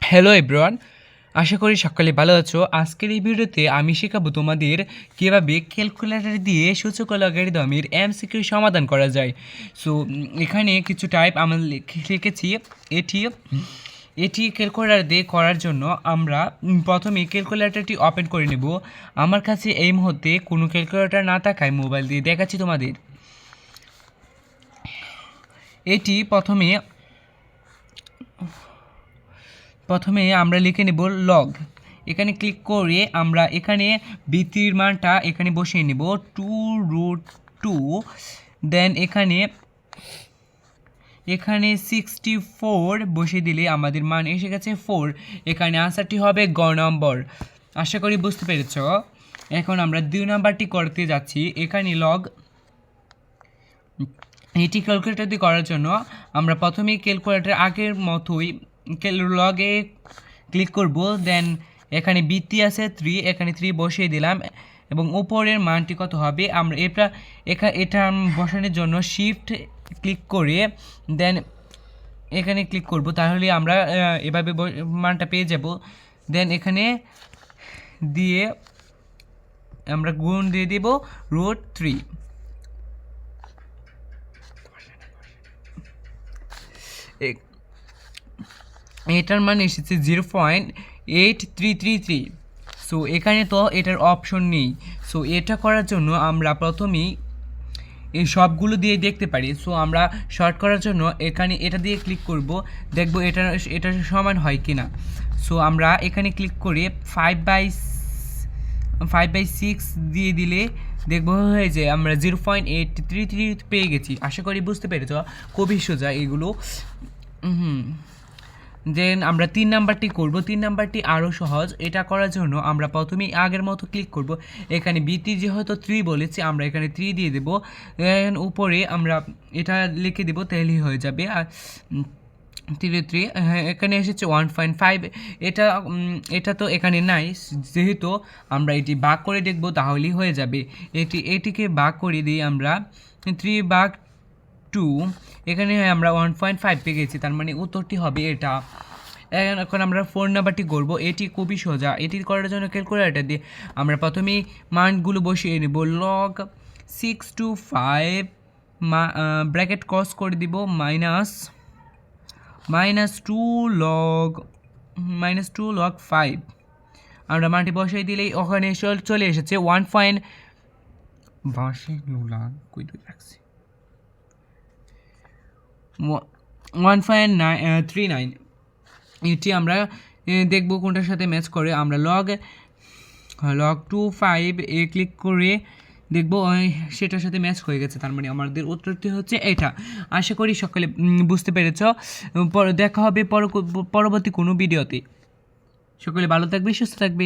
Hello everyone, আশা করি সকলে ভালো আছো। আজকের এই ভিডিওতে আমি শেখাবো তোমাদের কীভাবে ক্যালকুলেটর দিয়ে সূচক ও লগারিদমের এমসিকিউ সমাধান করা যায়। সো এখানে কিছু টাইপ আমরা লিখেছি। এটি ক্যালকুলেটর দিয়ে করার জন্য আমরা প্রথমে ক্যালকুলেটরটি ওপেন করে নেব। আমার কাছে এই মুহূর্তে কোনো ক্যালকুলেটর না থাকায় মোবাইল দিয়ে দেখাচ্ছি তোমাদের। এটি প্রথমে আমরা লিখে নেব লগ। এখানে ক্লিক করে আমরা এখানে বৃত্তির মানটা এখানে বসিয়ে নেব 2√2। দেন এখানে 64 বসিয়ে দিলে আমাদের মান এসে গেছে 4। এখানে আনসারটি হবে গ নম্বর। আশা করি বুঝতে পেরেছ। এখন আমরা 2 নাম্বারটি করতে যাচ্ছি। এখানে লগ। এটি ক্যালকুলেটর দিয়ে করার জন্য আমরা প্রথমেই ক্যালকুলেটর আগের মতোই লগে ক্লিক করব। দেন এখানে বৃত্তি আছে 3, এখানে 3 বসিয়ে দিলাম এবং উপরের মানটি কত হবে আমরা এটা বসানোর জন্য শিফট ক্লিক করে দেন এখানে ক্লিক করব, তাহলে আমরা এভাবে মানটা পেয়ে যাব। দেন এখানে দিয়ে আমরা গুণ দিয়ে দেব √3। এটার মান এসেছে 0.8333। সো এখানে তো এটার অপশন নেই। সো এটা করার জন্য আমরা প্রথমেই এই সবগুলো দিয়ে দেখতে পারি। সো আমরা শর্ট করার জন্য এখানে এটা দিয়ে ক্লিক করব, দেখব এটা সমান হয় কি না। সো আমরা এখানে ক্লিক করে 5/6 দিয়ে দিলে দেখবো হয়ে যায় আমরা 0.833 পেয়ে গেছি। আশা করি বুঝতে পেরেছ, খুবই সোজা এগুলো। দেন আমরা 3 নাম্বারটি করব। 3 নাম্বারটি আরও সহজ। এটা করার জন্য আমরা প্রথমেই আগের মতো ক্লিক করব। এখানে বৃত্তি যেহেতু 3 বলেছি আমরা এখানে 3 দিয়ে দেব। দেন উপরে আমরা এটা লিখে দেব, তাহলেই হয়ে যাবে। আর 3 এখানে এসেছে 1.5। এটা তো এখানে নাই, যেহেতু আমরা এটি ভাগ করে দেখব তাহলেই হয়ে যাবে। এটিকে ভাগ করে দিই আমরা 3/2। এখানে আমরা 1.5 পেয়ে গেছি, তার মানে উত্তরটি হবে এটা। এখন আমরা 4 নাম্বারটি করব। এটি খুবই সোজা। এটি করার জন্য ক্যালকুলেটর দিয়ে আমরা প্রথমেই মানগুলো বসিয়ে নেব। লগ 625 ব্র্যাকেট ক্রস করে দিব -2 log 5। আমরা মানটি বসিয়ে দিলেই ওখানে চলে এসেছে 1.39। এটি আমরা দেখব কোনটার সাথে ম্যাচ করে। আমরা লগ 25 এ ক্লিক করে দেখব সেটার সাথে ম্যাচ হয়ে গেছে, তার মানে আমাদের উত্তরটি হচ্ছে এটা। আশা করি সকলে বুঝতে পেরেছ। দেখা হবে পরবর্তী কোনো ভিডিওতে। সকলে ভালো থাকবে, সুস্থ থাকবে।